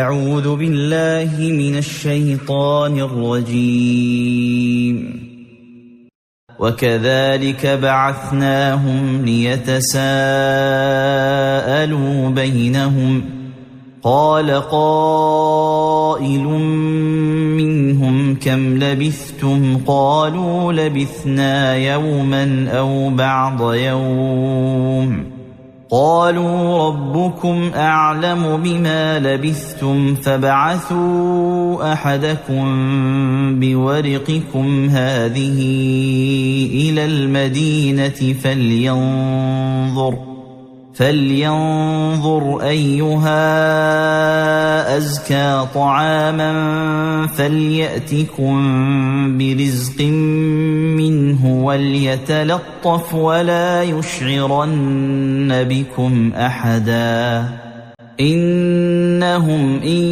أعوذ بالله من الشيطان الرجيم. وكذلك بعثناهم ليتساءلوا بينهم قال قائل منهم كم لبثتم قالوا لبثنا يوما أو بعض يوم قالوا ربكم أعلم بما لبثتم فابعثوا أحدكم بورقكم هذه إلى المدينة فلينظر أيها أزكى طعاما فليأتكم برزق منه وليتلطف ولا يشعرن بكم أحدا إنهم إن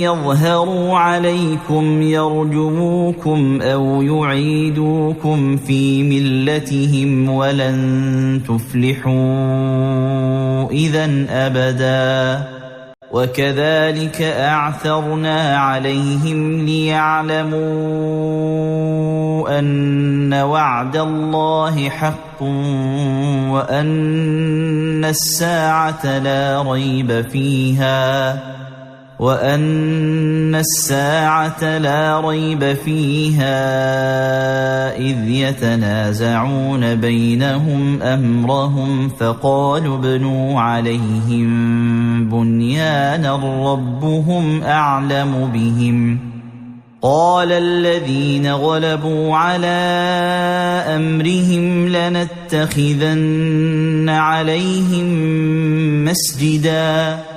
يظهروا عليكم يرجموكم أو يعيدوكم في ملتهم ولن تفلحوا إذن أبدا وكذلك أعثرنا عليهم ليعلموا أن وعد الله حق وأن الساعة لا ريب فيها إذ يتنازعون بينهم أمرهم فقالوا ابنوا عليهم بنيانا ربهم أعلم بهم قال الذين غلبوا على أمرهم لنتخذن عليهم مسجدا